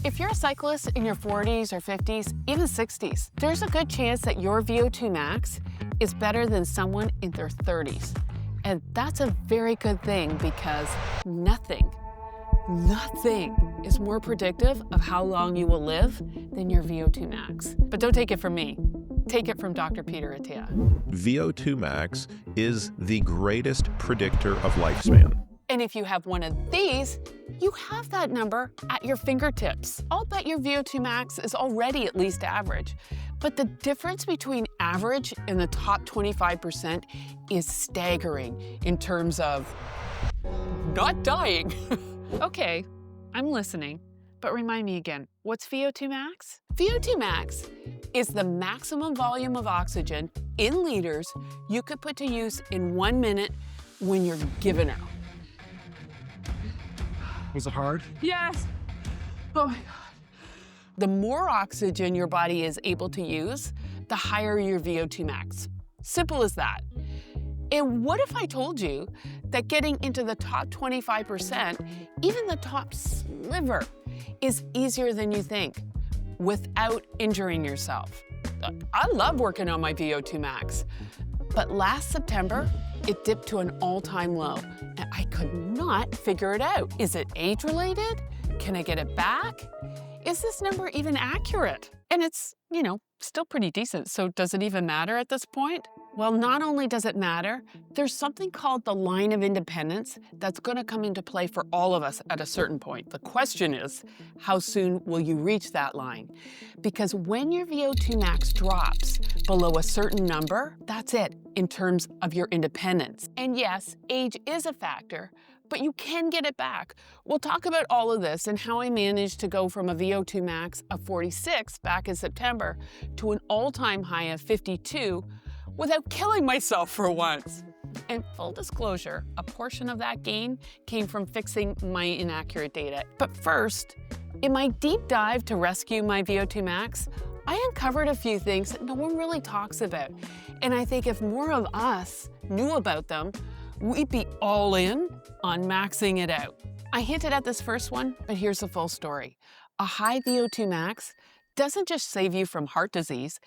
If you're a cyclist in your 40s or 50s, even 60s, there's a good chance that your VO2 max is better than someone in their 30s. And that's a very good thing because nothing is more predictive of how long you will live than your VO2 max. But don't take it from me. Take it from Dr. Peter Attia. VO2 max is the greatest predictor of lifespan. And if you have one of these, you have that number at your fingertips. I'll bet your VO2 max is already at least average. But the difference between average and the top 25% is staggering in terms of not dying. Okay, I'm listening, but remind me again, what's VO2 max? VO2 max is the maximum volume of oxygen in liters you could put to use in 1 minute when you're given her. Was it hard? Yes. Oh my God. The more oxygen your body is able to use, the higher your VO2 max. Simple as that. And what if I told you that getting into the top 25%, even the top sliver, is easier than you think without injuring yourself? I love working on my VO2 max, but last September, it dipped to an all-time low, and I could not figure it out. Is it age-related? Can I get it back? Is this number even accurate? And it's, still pretty decent, so does it even matter at this point? Well, not only does it matter, there's something called the line of independence that's going to come into play for all of us at a certain point. The question is, how soon will you reach that line? Because when your VO2 max drops below a certain number, that's it in terms of your independence. And yes, age is a factor, but you can get it back. We'll talk about all of this and how I managed to go from a VO2 max of 46 back in September to an all-time high of 52 without killing myself for once. And full disclosure, a portion of that gain came from fixing my inaccurate data. But first, in my deep dive to rescue my VO2 max, I uncovered a few things that no one really talks about. And I think if more of us knew about them, we'd be all in on maxing it out. I hinted at this first one, but here's the full story. A high VO2 max doesn't just save you from heart disease,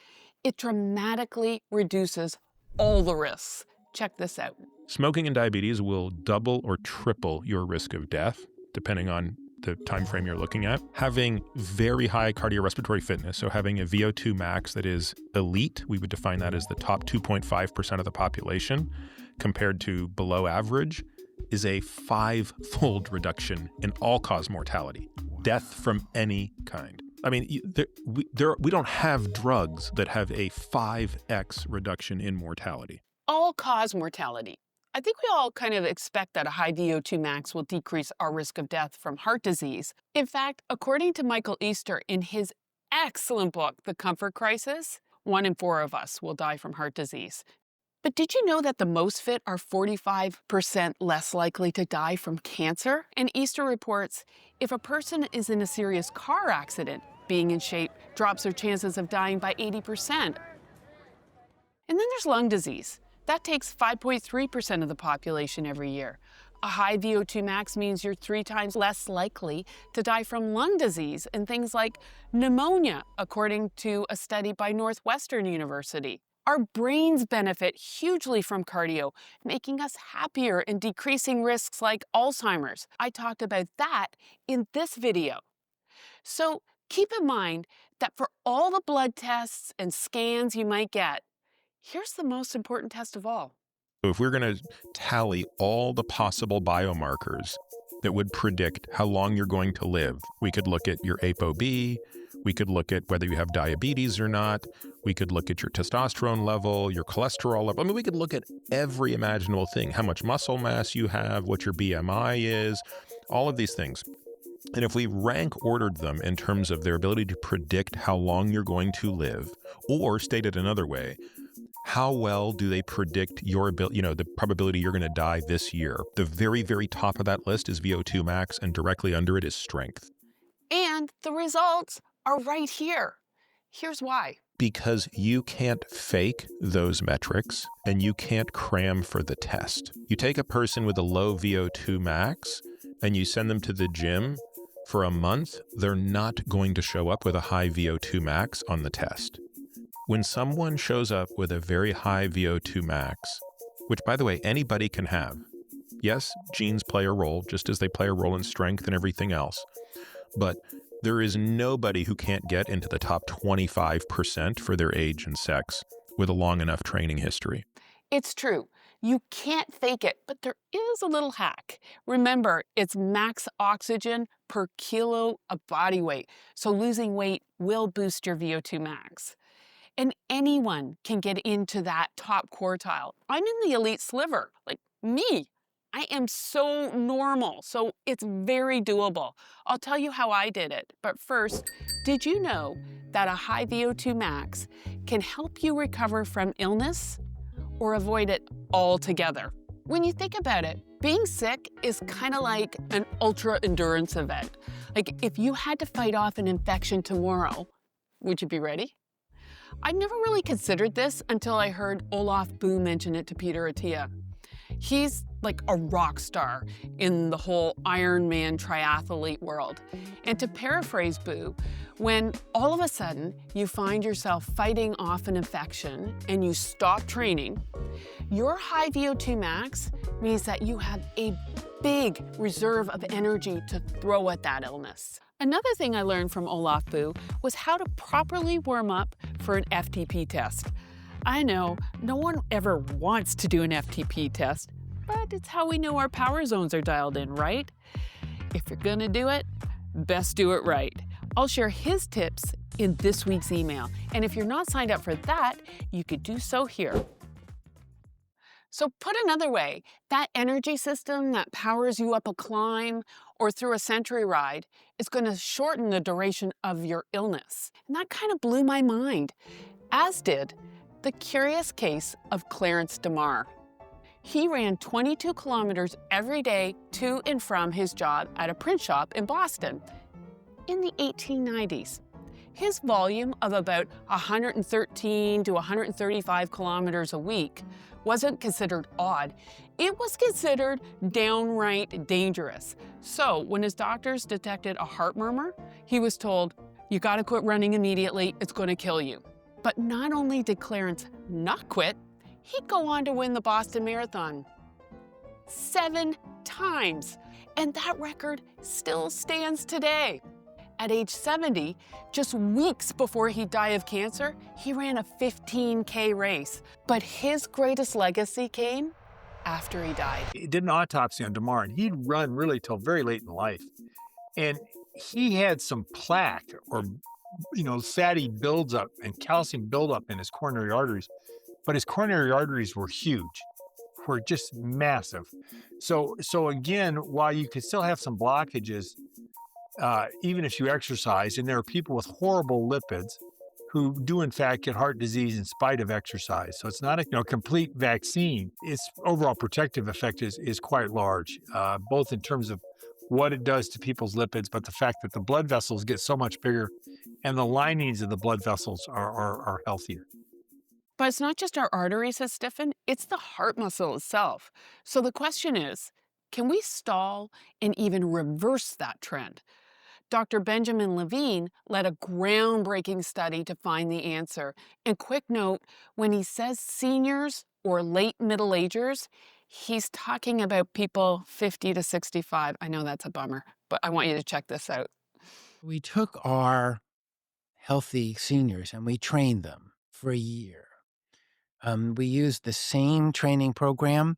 it dramatically reduces all the risks. Check this out. Smoking and diabetes will double or triple your risk of death, depending on the time frame you're looking at. Having very high cardiorespiratory fitness, so having a VO2 max that is elite, we would define that as the top 2.5% of the population, compared to below average, is a 5-fold reduction in all-cause mortality, death from any kind. I mean, we don't have drugs that have a 5x reduction in mortality. All-cause mortality. I think we all kind of expect that a high VO2 max will decrease our risk of death from heart disease. In fact, according to Michael Easter in his excellent book, The Comfort Crisis, 1 in 4 of us will die from heart disease. But did you know that the most fit are 45% less likely to die from cancer? And Easter reports, if a person is in a serious car accident, being in shape drops their chances of dying by 80%. And then there's lung disease. That takes 5.3% of the population every year. A high VO2 max means you're 3 times less likely to die from lung disease and things like pneumonia, according to a study by Northwestern University. Our brains benefit hugely from cardio, making us happier and decreasing risks like Alzheimer's. I talked about that in this video. So keep in mind that for all the blood tests and scans you might get, here's the most important test of all. If we're going to tally all the possible biomarkers that would predict how long you're going to live, we could look at your ApoB, we could look at whether you have diabetes or not, we could look at your testosterone level, your cholesterol level. I mean, we could look at every imaginable thing, how much muscle mass you have, what your BMI is, all of these things. And if we rank ordered them in terms of their ability to predict how long you're going to live, or stated another way, how well do they predict your ability, the probability you're going to die this year? The very, very top of that list is VO2 max, and directly under it is strength. And the results are right here. Here's why. Because you can't fake those metrics and you can't cram for the test. You take a person with a low VO2 max and you send them to the gym For a month, they're not going to show up with a high VO2 max on the test. When someone shows up with a very high VO2 max, which, by the way, anybody can have. Yes, genes play a role, just as they play a role in strength and everything else. But there is nobody who can't get into the top 25% for their age and sex with a long enough training history. It's true. You can't fake it, but there is a little hack. Remember, it's max oxygen per kilo of body weight. So losing weight will boost your VO2 max. And anyone can get into that top quartile. I'm in the elite sliver, like me. I am so normal, so it's very doable. I'll tell you how I did it. But first, did you know that a high VO2 max can help you recover from illness or avoid it altogether? When you think about it, being sick is kind of like an ultra endurance event. Like if you had to fight off an infection tomorrow, would you be ready? I never really considered this until I heard Olaf Boo mention it to Peter Attia. He's like a rock star in the whole Ironman triathlete world. And to paraphrase Boo, when all of a sudden you find yourself fighting off an infection and you stop training, your high VO2 max means that you have a big reserve of energy to throw at that illness. Another thing I learned from Olaf Boo was how to properly warm up for an FTP test. I know no one ever wants to do an FTP test, but it's how we know our power zones are dialed in, right? If you're gonna do it, best do it right. I'll share his tips in this week's email. And if you're not signed up for that, you could do so here. So put another way, that energy system that powers you up a climb or through a century ride is going to shorten the duration of your illness. And that kind of blew my mind, as did the curious case of Clarence DeMar. He ran 22 kilometers every day to and from his job at a print shop in Boston in the 1890s. His volume of about 113 to 135 kilometers a week wasn't considered odd. It was considered downright dangerous. So when his doctors detected a heart murmur, he was told, "You gotta quit running immediately, it's gonna kill you." But not only did Clarence not quit, he'd go on to win the Boston Marathon 7 times. And that record still stands today. At age 70, just weeks before he died of cancer, he ran a 15K race. But his greatest legacy came after he died. He did an autopsy on DeMar, and he'd run really till very late in life. And he had some plaque or, fatty buildup and calcium buildup in his coronary arteries. But his coronary arteries were huge, were just massive. So again, while you could still have some blockages, even if you exercise, and there are people with horrible lipids who do in fact get heart disease in spite of exercise. So it's not a complete vaccine. Its overall protective effect is quite large, both in terms of what it does to people's lipids, but the fact that the blood vessels get so much bigger and the linings of the blood vessels are healthier. But it's not just our arteries that stiffen, it's the heart muscle itself. So the question is, can we stall and even reverse that trend? Dr. Benjamin Levine led a groundbreaking study to find the answer. And quick note, when he says seniors or late middle agers, he's talking about people 50 to 65. I know that's a bummer, but I want you to check this out. We took our healthy seniors and we trained them for a year. We used the same training program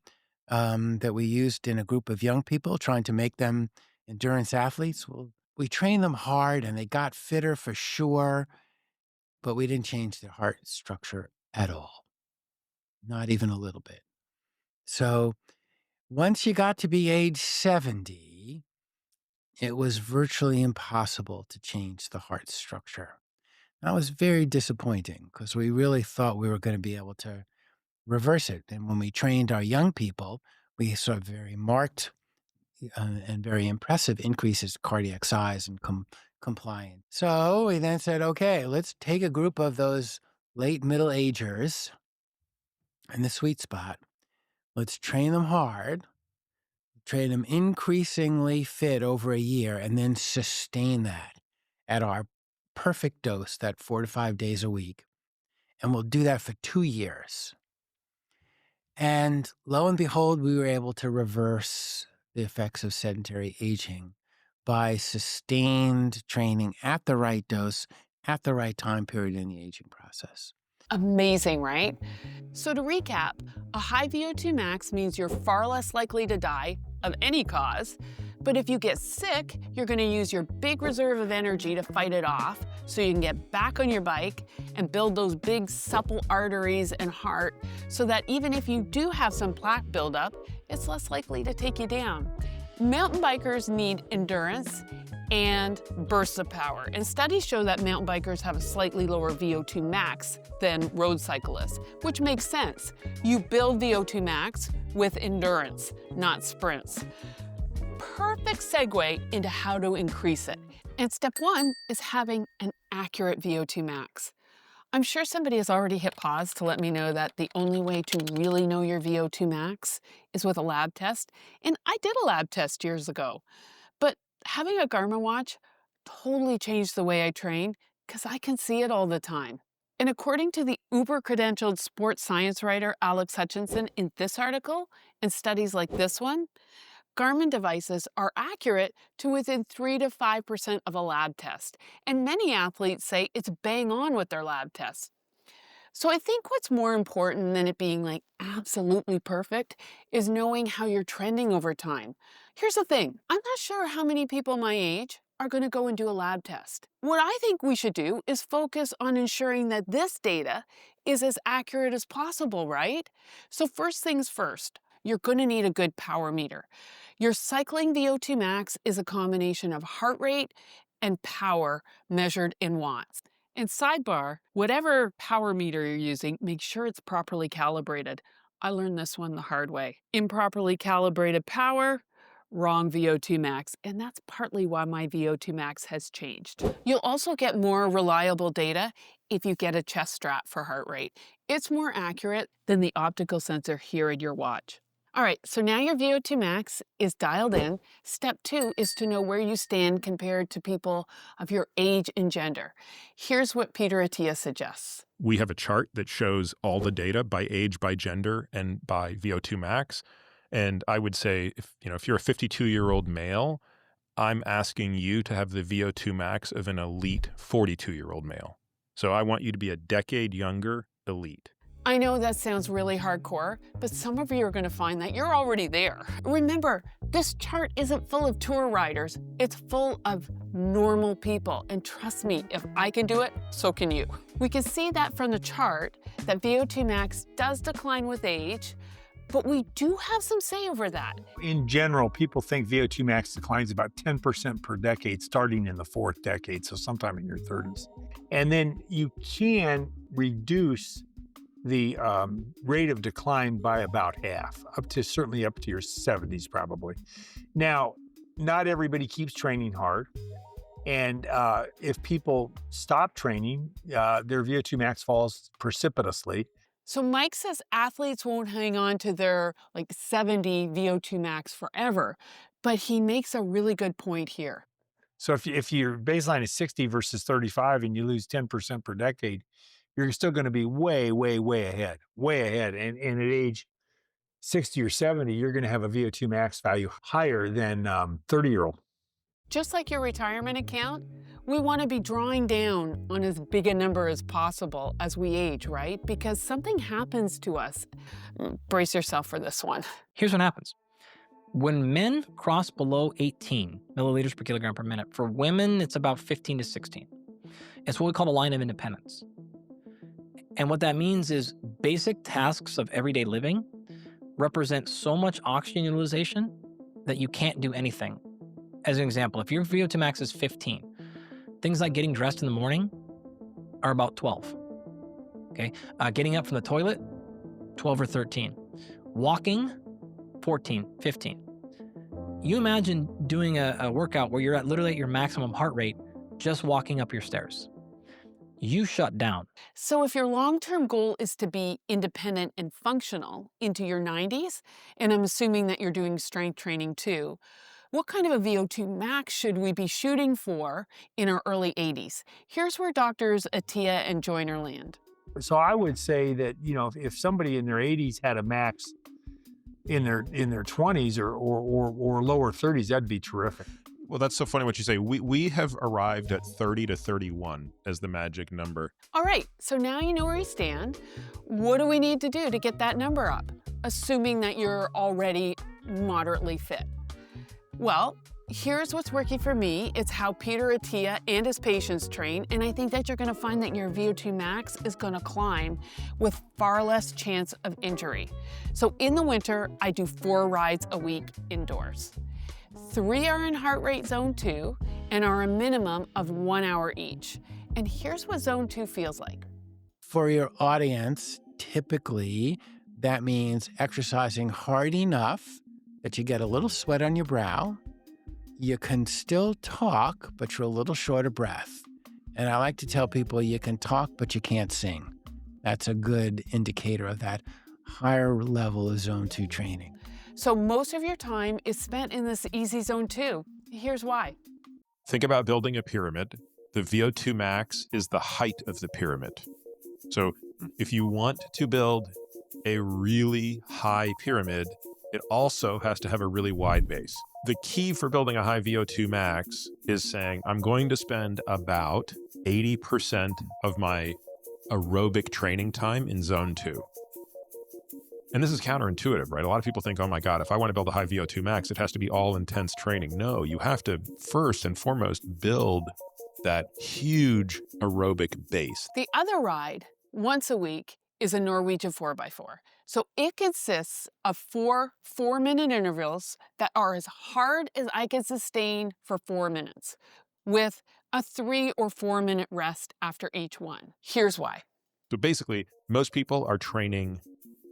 that we used in a group of young people, trying to make them endurance athletes. Well, we trained them hard and they got fitter for sure, but we didn't change their heart structure at all. Not even a little bit. So once you got to be age 70, it was virtually impossible to change the heart structure. That was very disappointing because we really thought we were going to be able to reverse it. And when we trained our young people, we saw very marked and very impressive increases in cardiac size and compliance. So we then said, okay, let's take a group of those late middle agers in the sweet spot. Let's train them hard. train them increasingly fit over a year, and then sustain that at our perfect dose, that 4 to 5 days a week. And we'll do that for 2 years. And lo and behold, we were able to reverse the effects of sedentary aging by sustained training at the right dose, at the right time period in the aging process. Amazing, right? So to recap, a high VO2 max means you're far less likely to die of any cause. But if you get sick, you're going to use your big reserve of energy to fight it off so you can get back on your bike and build those big supple arteries and heart so that even if you do have some plaque buildup, it's less likely to take you down. Mountain bikers need endurance and bursts of power. And studies show that mountain bikers have a slightly lower VO2 max than road cyclists, which makes sense. You build VO2 max with endurance, not sprints. Perfect segue into how to increase it. And step one is having an accurate VO2 max. I'm sure somebody has already hit pause to let me know that the only way to really know your VO2 max is with a lab test. And I did a lab test years ago. But having a Garmin watch totally changed the way I train because I can see it all the time. And according to the uber-credentialed sports science writer Alex Hutchinson in this article, and studies like this one, Garmin devices are accurate to within 3 to 5% of a lab test, and many athletes say it's bang on with their lab tests. So I think what's more important than it being like absolutely perfect is knowing how you're trending over time. Here's the thing, I'm not sure how many people my age are going to go and do a lab test. What I think we should do is focus on ensuring that this data is as accurate as possible, right? So first things first, you're going to need a good power meter. Your cycling VO2 max is a combination of heart rate and power measured in watts. And sidebar, whatever power meter you're using, make sure it's properly calibrated. I learned this one the hard way. Improperly calibrated power, wrong VO2 max, and that's partly why my VO2 max has changed. You'll also get more reliable data if you get a chest strap for heart rate. It's more accurate than the optical sensor here in your watch. All right, so now your VO2 max is dialed in. Step two is to know where you stand compared to people of your age and gender. Here's what Peter Attia suggests. We have a chart that shows all the data by age, by gender, and by VO2 max. And I would say, if you're a 52-year-old male, I'm asking you to have the VO2 max of an elite 42-year-old male. So I want you to be a decade younger elite. I know that sounds really hardcore, but some of you are going to find that you're already there. Remember, this chart isn't full of tour riders. It's full of normal people. And trust me, if I can do it, so can you. We can see that from the chart that VO2 max does decline with age, but we do have some say over that. In general, people think VO2 max declines about 10% per decade, starting in the fourth decade, so sometime in your 30s. And then you can reduce the rate of decline by about half, certainly up to your 70s probably. Now, not everybody keeps training hard. And if people stop training, their VO2 max falls precipitously. So Mike says athletes won't hang on to their 70 VO2 max forever, but he makes a really good point here. So if your baseline is 60 versus 35 and you lose 10% per decade, you're still going to be way, way, way ahead. And at age 60 or 70, you're going to have a VO2 max value higher than 30-year-old. Just like your retirement account, we want to be drawing down on as big a number as possible as we age, right? Because something happens to us. Brace yourself for this one. Here's what happens. When men cross below 18 milliliters per kilogram per minute, for women, it's about 15 to 16. It's what we call the line of independence. And what that means is basic tasks of everyday living represent so much oxygen utilization that you can't do anything. As an example, if your VO2 max is 15, things like getting dressed in the morning are about 12. Okay, getting up from the toilet, 12 or 13. Walking, 14, 15. You imagine doing a workout where you're literally at your maximum heart rate just walking up your stairs. you shut down. So if your long-term goal is to be independent and functional into your 90s, and I'm assuming that you're doing strength training too, what kind of a VO2 max should we be shooting for in our early 80s? Here's where doctors Attia and Joyner land. So I would say that, you know, if somebody in their 80s had a max in their 20s or lower 30s, that'd be terrific. Well, that's so funny what you say. We have arrived at 30 to 31 as the magic number. All right, so now you know where you stand. What do we need to do to get that number up, assuming that you're already moderately fit? Well, here's what's working for me. It's how Peter Attia and his patients train, and I think that you're gonna find that your VO2 max is gonna climb with far less chance of injury. So in the winter, I do 4 rides a week indoors. 3 are in heart rate zone 2 and are a minimum of 1 hour each. And here's what zone 2 feels like. For your audience, typically that means exercising hard enough that you get a little sweat on your brow. You can still talk, but you're a little short of breath. And I like to tell people you can talk, but you can't sing. That's a good indicator of that higher level of zone 2 training. So most of your time is spent in this easy zone 2. Here's why. Think about building a pyramid. The VO2 max is the height of the pyramid. So if you want to build a really high pyramid, it also has to have a really wide base. The key for building a high VO2 max is saying, I'm going to spend about 80% of my aerobic training time in zone 2. And this is counterintuitive, right? A lot of people think, oh my God, if I want to build a high VO2 max, it has to be all intense training. No, you have to first and foremost build that huge aerobic base. The other ride, once a week, is a Norwegian 4x4. So it consists of 4 4-minute intervals that are as hard as I can sustain for 4 minutes, with a 3 or 4 minute rest after each one. Here's why. So basically, most people are training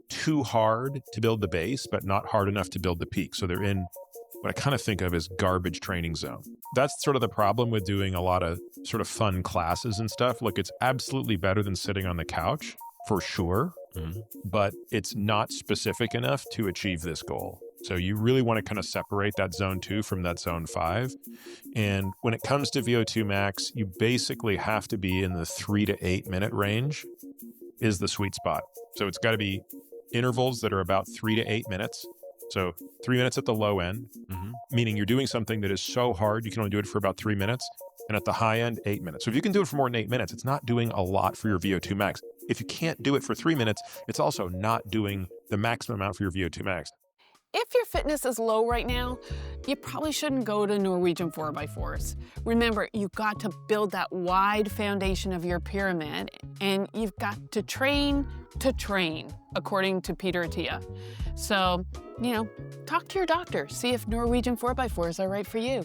too hard to build the base, but not hard enough to build the peak. So they're in what I kind of think of as garbage training zone. That's sort of the problem with doing a lot of sort of fun classes and stuff. Look, it's absolutely better than sitting on the couch, for sure, but it's not specific enough to achieve this goal. So you really want to kind of separate that zone 2 from that zone 5. And when it comes to VO2 max, you basically have to be in the 3 to 8 minute range is the sweet spot. So it's got to be intervals that are about 3 to 8 minutes. So 3 minutes at the low end, meaning you're doing something that is so hard, you can only do it for about 3 minutes. And at the high end, 8 minutes. So if you can do it for more than 8 minutes, it's not doing a lot for your VO2 max. If you can't do it for 3 minutes, it's also not doing the maximum amount for your VO2 max. If your fitness is low right now, you probably shouldn't go to Norwegian 4x4s. Remember, you've got to build that wide foundation of your pyramid, and you've got to train, according to Peter Attia. So, you know, talk to your doctor, see if Norwegian 4x4s are right for you.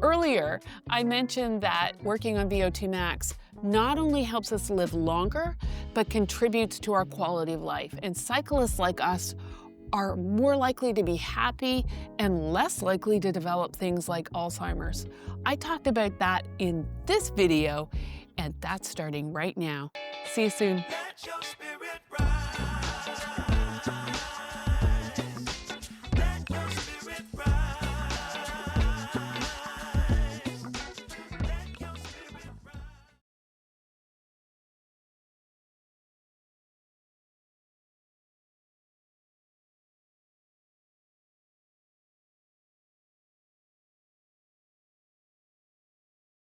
Earlier, I mentioned that working on VO2 max not only helps us live longer, but contributes to our quality of life. And cyclists like us are more likely to be happy and less likely to develop things like Alzheimer's. I talked about that in this video, and that's starting right now. See you soon.